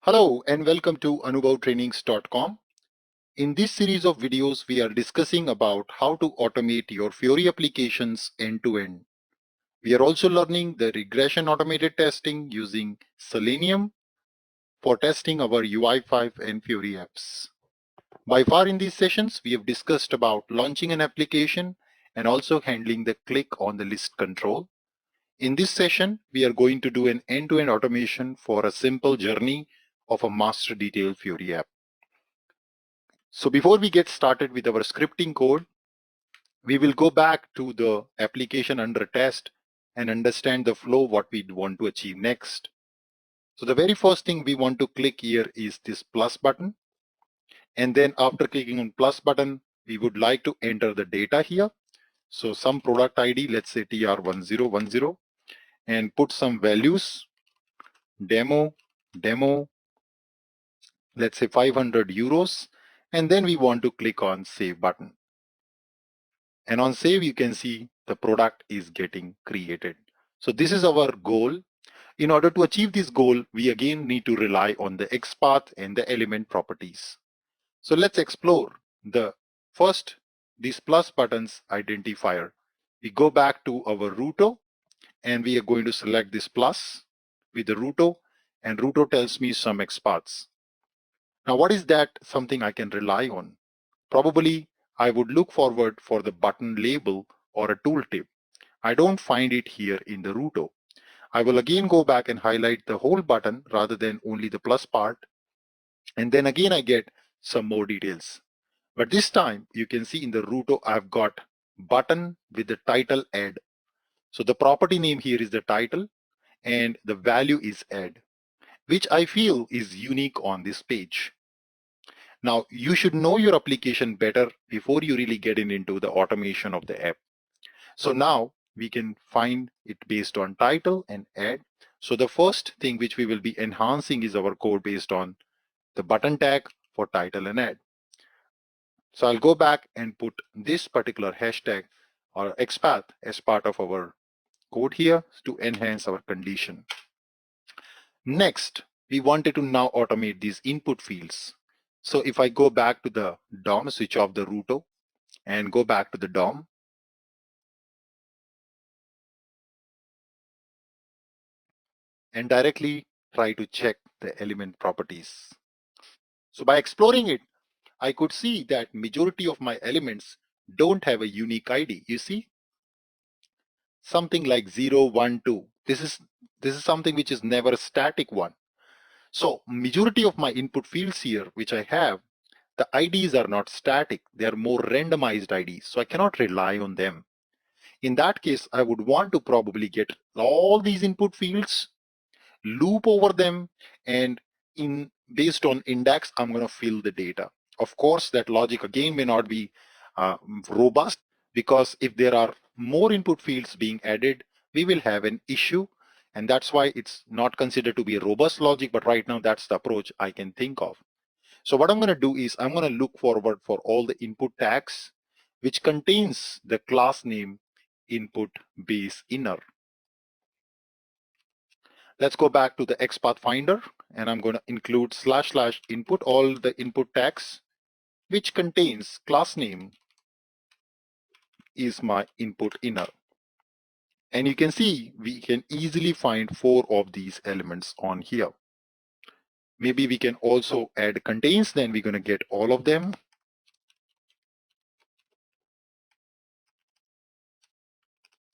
Hello and welcome to AnubhavTrainings.com. In this series of videos, we are discussing about how to automate your Fiori applications end-to-end. We are also learning the regression automated testing using Selenium for testing our UI5 and Fiori apps. By far in these sessions, we have discussed about launching an application and also handling the click on the list control. In this session, we are going to do an end-to-end automation for a simple journey of a master detail Fiori app. So before we get started with our scripting code, we will go back to the application under test and understand the flow, what we want to achieve next. So the very first thing we want to click here is this plus button. And then after clicking on plus button, we would like to enter the data here. So some product ID, let's say TR1010, and put some values, demo, let's say 500 euros. And then we want to click on save button. And on save, you can see the product is getting created. So this is our goal. In order to achieve this goal, we again need to rely on the XPath and the element properties. So let's explore the first, these plus buttons identifier. We go back to our Ruto and we are going to select this plus with the Ruto, and Ruto tells me some XPaths. Now, what is that something I can rely on? Probably I would look forward for the button label or a tooltip. I don't find it here in the Ruto. I will again go back and highlight the whole button rather than only the plus part. And then again, I get some more details. But this time you can see in the Ruto, I've got button with the title add. So the property name here is the title and the value is add, which I feel is unique on this page. Now you should know your application better before you really get into the automation of the app. So now we can find it based on title and add. So the first thing which we will be enhancing is our code based on the button tag for title and add. So I'll go back and put this particular hashtag or XPath as part of our code here to enhance our condition. Next, we wanted to now automate these input fields. So if I go back to the DOM, switch off the Ruto and go back to the DOM, and directly try to check the element properties. So by exploring it, I could see that majority of my elements don't have a unique ID. You see, something like 0, 1, 2. This is something which is never a static one. So majority of my input fields here, which I have, the IDs are not static. They are more randomized IDs. So I cannot rely on them. In that case, I would want to probably get all these input fields, loop over them, and in based on index, I'm going to fill the data. Of course, that logic again may not be robust, because if there are more input fields being added, we will have an issue, and that's why it's not considered to be a robust logic. But right now, that's the approach I can think of. So what I'm going to do is I'm going to look forward for all the input tags which contains the class name input base inner. Let's go back to the XPath Finder, and I'm going to include / input, all the input tags, which contains class name is my input inner. And you can see we can easily find 4 of these elements on here. Maybe we can also add contains, then we're going to get all of them.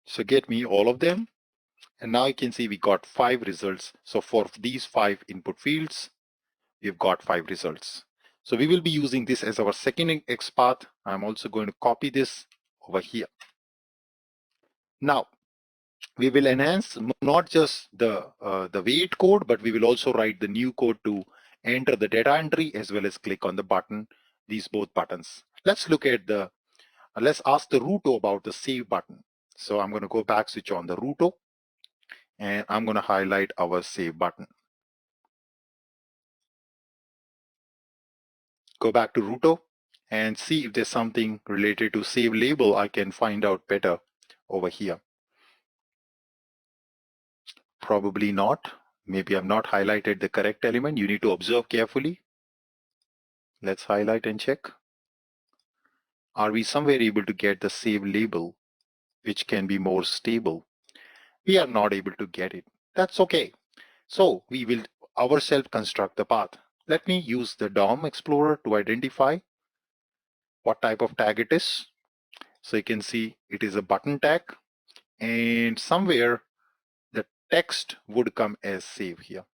So get me all of them. And now you can see we got 5 results. So for these 5 input fields, we've got 5 results. So we will be using this as our second XPath. I'm also going to copy this over here. Now, we will enhance not just the wait code, but we will also write the new code to enter the data entry as well as click on the button, these both buttons. Let's look at the, let's ask the Ruto about the save button. So I'm going to go back, switch on the Ruto, and I'm going to highlight our save button. Go back to Ruto and see if there's something related to save label I can find out better over here. Probably not. Maybe I've not highlighted the correct element. You need to observe carefully. Let's highlight and check. Are we somewhere able to get the save label, which can be more stable? We are not able to get it. That's okay. So we will ourselves construct the path. Let me use the DOM Explorer to identify what type of tag it is. So you can see it is a button tag, and somewhere the text would come as save here.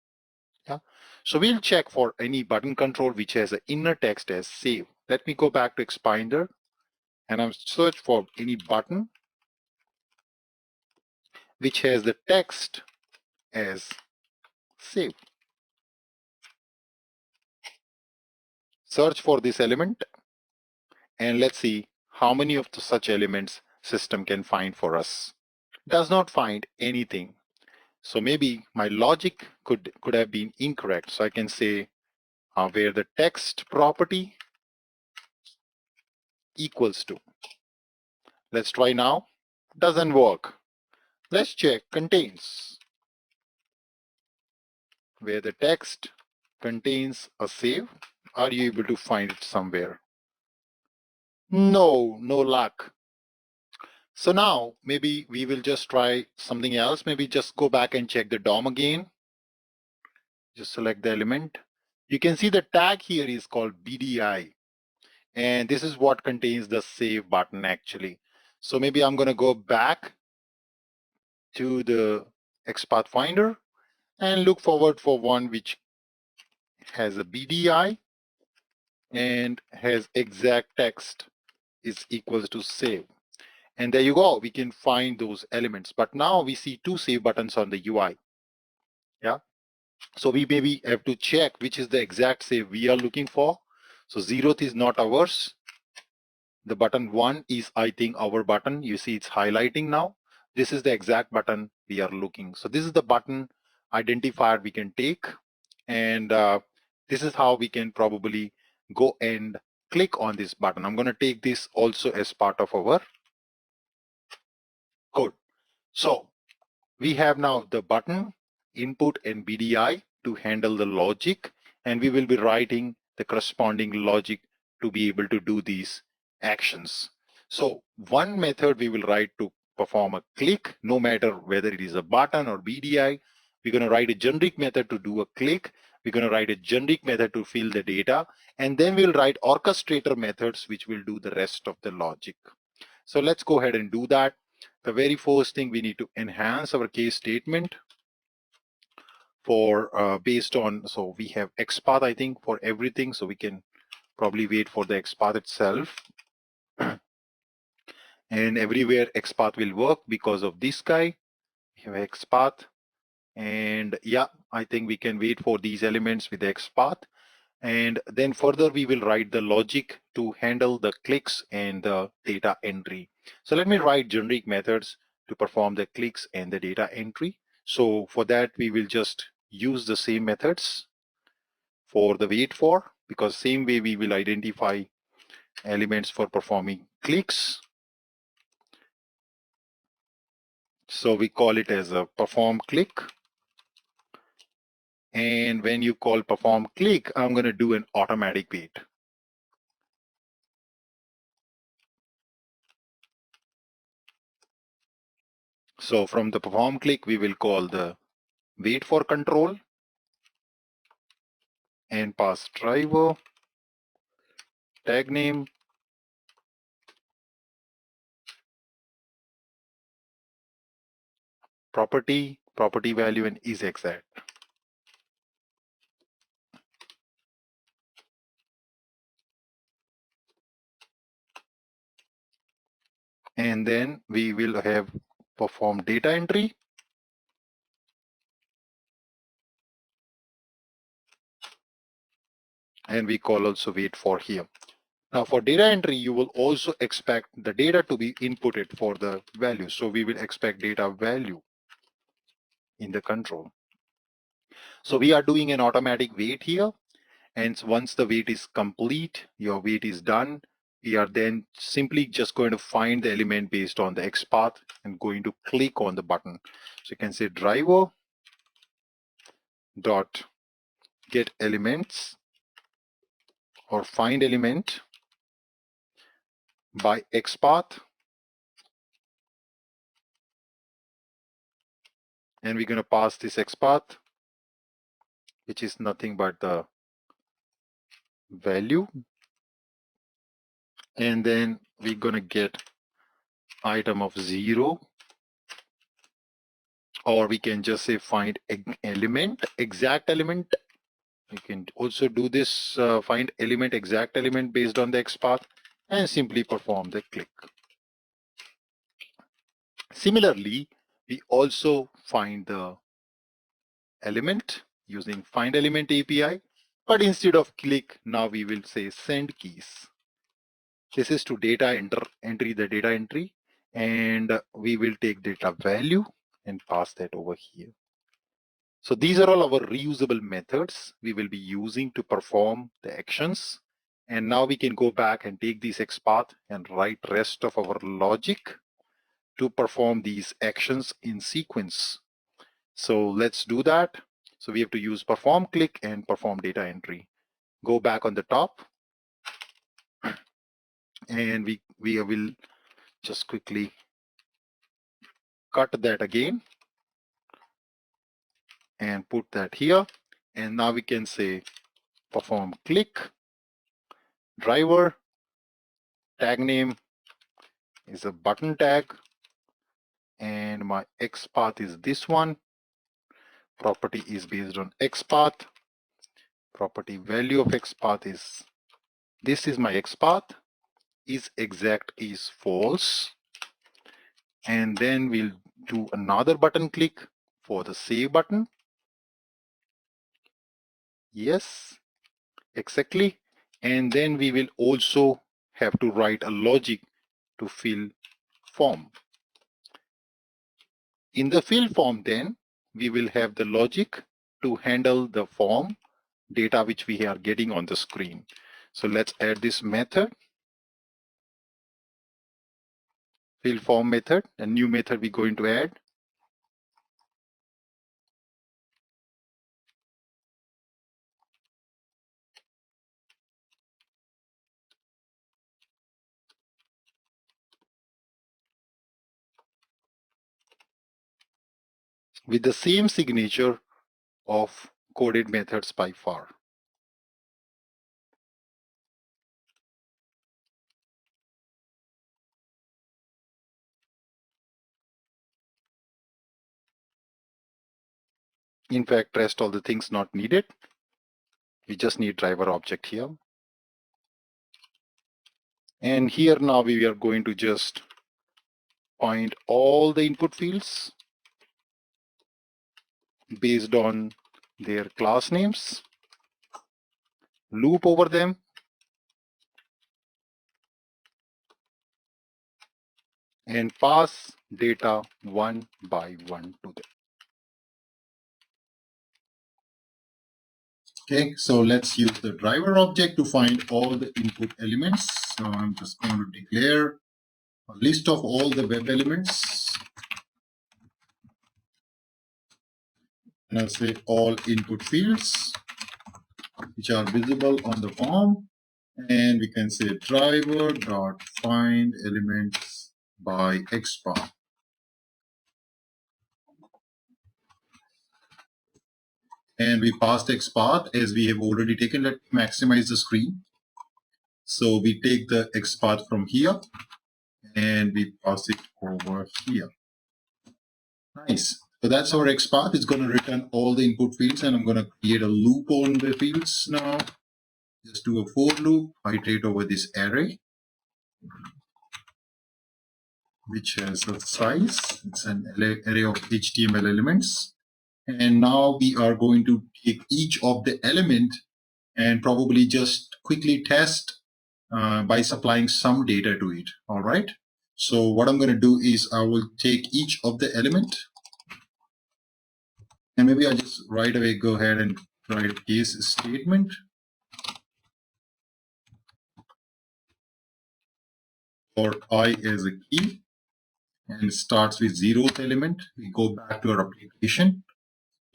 Yeah. So we'll check for any button control which has an inner text as save. Let me go back to Expander and I'm search for any button which has the text as save. Search for this element and let's see how many of the such elements system can find for us. Does not find anything. So maybe my logic could have been incorrect. So I can say where the text property equals to. Let's try now. Doesn't work. Let's check contains. Where the text contains a save. Are you able to find it somewhere? No, no luck. So now maybe we will just try something else. Maybe just go back and check the DOM again. Just select the element. You can see the tag here is called BDI. And this is what contains the save button actually. So maybe I'm going to go back to the XPath Finder and look forward for one which has a BDI and has exact text is equals to save. And there you go, we can find those elements. But now we see two save buttons on the UI. Yeah. So we maybe have to check which is the exact save we are looking for. So 0th is not ours. The button 1 is, I think, our button. You see it's highlighting now. This is the exact button we are looking. So this is the button identifier we can take. And this is how we can probably go and click on this button. I'm going to take this also as part of our code. So we have now the button, input and BDI to handle the logic, and we will be writing the corresponding logic to be able to do these actions. So one method we will write to perform a click, no matter whether it is a button or BDI. We're going to write a generic method to do a click. We're going to write a generic method to fill the data, and then we'll write orchestrator methods which will do the rest of the logic. So let's go ahead and do that. The very first thing, we need to enhance our case statement for based on, so we have XPath, I think, for everything. So we can probably wait for the XPath itself. And everywhere XPath will work because of this guy. We have XPath. And yeah, I think we can wait for these elements with XPath. And then further, we will write the logic to handle the clicks and the data entry. So let me write generic methods to perform the clicks and the data entry. So for that, we will just use the same methods for the wait for, because same way we will identify elements for performing clicks. So we call it as a perform click. And when you call perform click, I'm going to do an automatic wait. So from the perform click, we will call the wait for control and pass driver, tag name, property value, and is exact. And then we will have perform data entry. And we call also wait for here. Now for data entry, you will also expect the data to be inputted for the value. So we will expect data value in the control. So we are doing an automatic wait here. And once the wait is complete, your wait is done, we are then simply just going to find the element based on the XPath and going to click on the button. So you can say driver dot get elements or find element by XPath, and we're going to pass this XPath, which is nothing but the value, and then we're going to get item of 0, or we can just say find element, exact element. You can also do this find element, exact element based on the XPath, and simply perform the click. Similarly, we also find the element using find element API, but instead of click, now we will say send keys. This is to data entry the data entry, and we will take data value and pass that over here. So these are all our reusable methods we will be using to perform the actions. And now we can go back and take this XPath and write rest of our logic to perform these actions in sequence. So let's do that. So we have to use perform click and perform data entry. Go back on the top, and we will just quickly cut that again and put that here. And now we can say perform click, driver, tag name is a button tag, and my XPath is this one. Property is based on XPath. Property value of XPath is, this is my XPath, is exact is false. And then we'll do another button click for the save button. Yes, exactly. And then we will also have to write a logic to fill form. In the fill form, then we will have the logic to handle the form data which we are getting on the screen. So let's add this method, fill form method, a new method we're going to add. With the same signature of coded methods by far. In fact, rest all the things not needed. We just need driver object here. And here now we are going to just find all the input fields based on their class names, loop over them, and pass data one by one to them. Okay, so let's use the driver object to find all the input elements. So I'm just going to declare a list of all the web elements. And I'll say all input fields which are visible on the form. And we can say driver dot find elements by XPath. And we passed XPath as we have already taken. Let's maximize the screen. So we take the XPath from here and we pass it over here. Nice. So that's our XPath. It's going to return all the input fields, and I'm going to create a loop on the fields now. Just do a for loop, iterate over this array, which has a size. It's an array of HTML elements. And now we are going to take each of the element and probably just quickly test by supplying some data to it. All right. So what I'm going to do is I will take each of the element, and maybe I'll just right away go ahead and write a case statement. For I as a key, and it starts with 0th element. We go back to our application.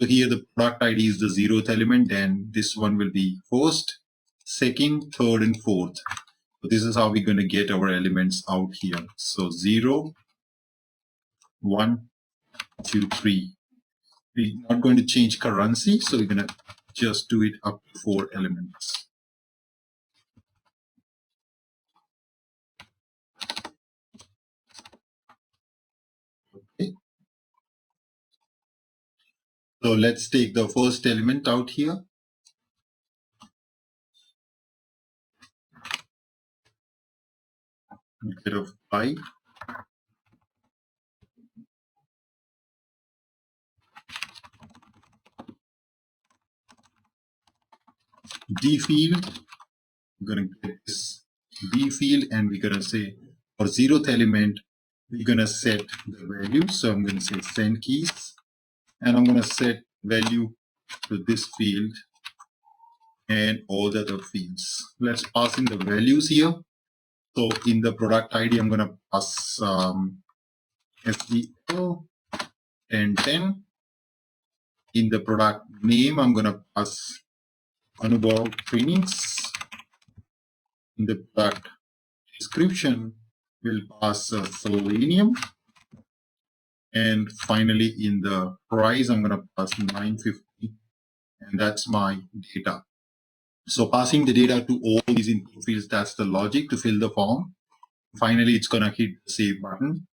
So here the product ID is the 0th element, then this one will be first, second, third, and fourth. So this is how we're going to get our elements out here. So 0, 1, 2, 3. We're not going to change currency, so we're going to just do it up to 4 elements. Okay. So let's take the first element out here. Instead of 5. D field, we're going to get this D field, and we're going to say for 0th element, we're going to set the value. So I'm going to say send keys, and I'm going to set value to this field and all the other fields. Let's pass in the values here. So in the product ID, I'm going to pass SDL 1010. In the product name, I'm going to pass Anubhav Trainings. In the product description, we'll pass Selenium. And finally, in the price, I'm going to pass 950, and that's my data. So passing the data to all these input fields, that's the logic to fill the form. Finally, it's going to hit the save button,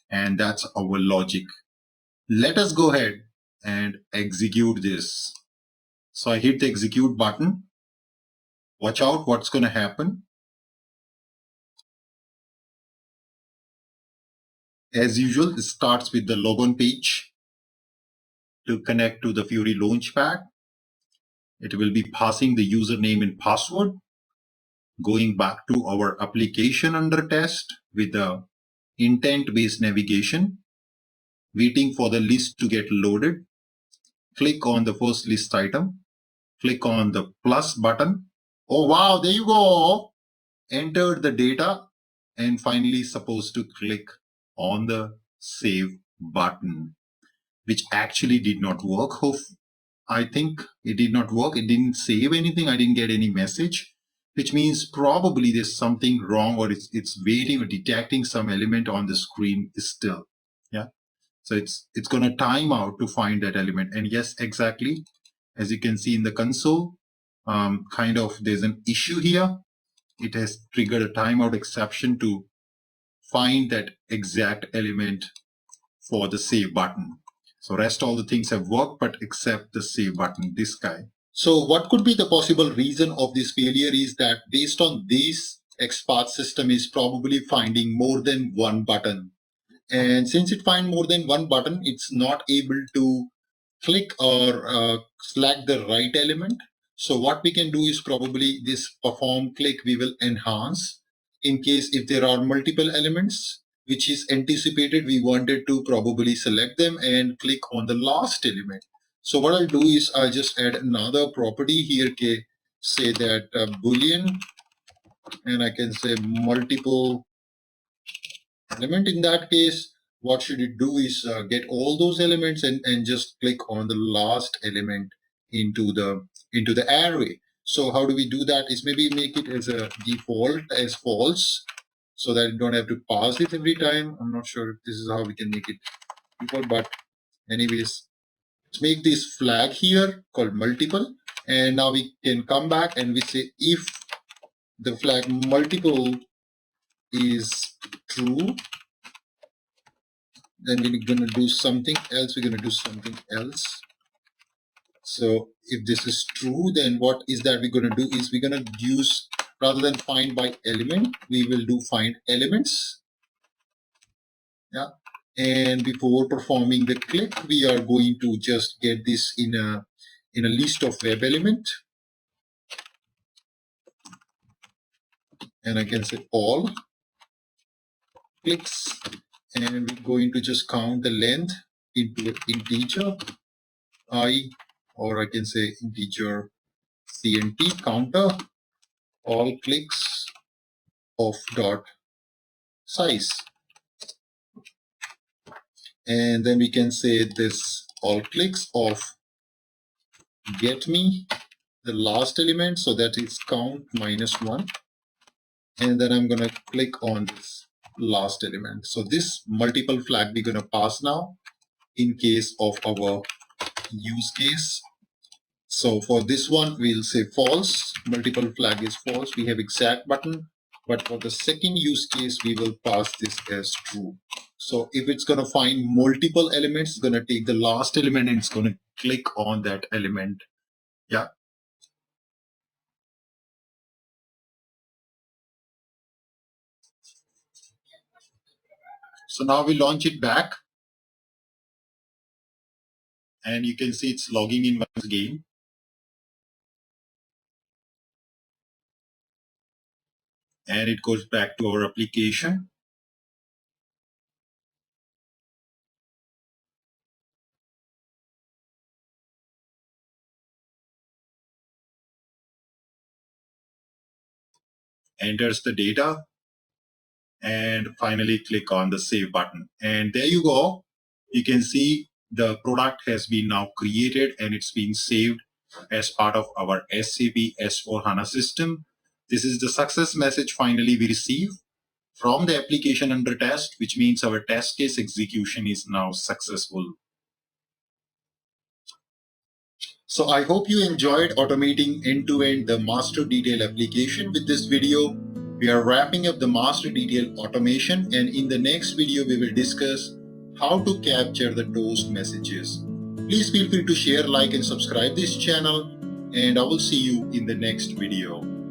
and that's our logic. Let us go ahead and execute this. So I hit the execute button. Watch out what's going to happen. As usual, it starts with the login page to connect to the Fiori Launchpad. It will be passing the username and password, going back to our application under test with the intent-based navigation, waiting for the list to get loaded. Click on the first list item, click on the plus button. Oh wow, there you go. Enter the data, and finally supposed to click on the save button, which actually did not work. I think it did not work. It didn't save anything. I didn't get any message, which means probably there's something wrong, or it's waiting or detecting some element on the screen still. Yeah. So it's going to time out to find that element. And yes, exactly. As you can see in the console, kind of there's an issue here. It has triggered a timeout exception to find that exact element for the save button. So rest all the things have worked, but except the save button, this guy. So what could be the possible reason of this failure is that based on this, XPath system is probably finding more than one button. And since it finds more than one button, it's not able to click or select the right element. So what we can do is probably this perform click we will enhance in case if there are multiple elements which is anticipated, we wanted to probably select them and click on the last element. So what I'll do is I'll just add another property here, say that Boolean, and I can say multiple element. In that case, what should it do is get all those elements and just click on the last element into the array. So how do we do that is maybe make it as a default as false, so that you don't have to pass it every time. I'm not sure if this is how we can make it default, but anyways, let's make this flag here called multiple, and now we can come back and we say if the flag multiple is true, then we're going to do something else. We're going to do something else. So if this is true, then what is that we're going to do is we're going to use, rather than find by element, we will do find elements. Yeah. And before performing the click, we are going to just get this in a list of web element. And I can say all clicks, and we're going to just count the length into an integer I, or I can say integer CNT counter all clicks of dot size. And then we can say this all clicks of get me the last element, so that is count -1, and then I'm going to click on this last element. So this multiple flag we're going to pass now in case of our use case. So for this one, we'll say false, multiple flag is false. We have exact button, but for the second use case, we will pass this as true. So if it's going to find multiple elements, it's going to take the last element and it's going to click on that element. Yeah. So now we launch it back and you can see it's logging in once again. And it goes back to our application. Enters the data, and finally click on the save button. And there you go. You can see the product has been now created and it's being saved as part of our SAP S/4HANA system. This is the success message finally we receive from the application under test, which means our test case execution is now successful. So I hope you enjoyed automating end-to-end the master detail application with this video. We are wrapping up the master detail automation, and in the next video we will discuss how to capture the toast messages. Please feel free to share, like and subscribe this channel, and I will see you in the next video.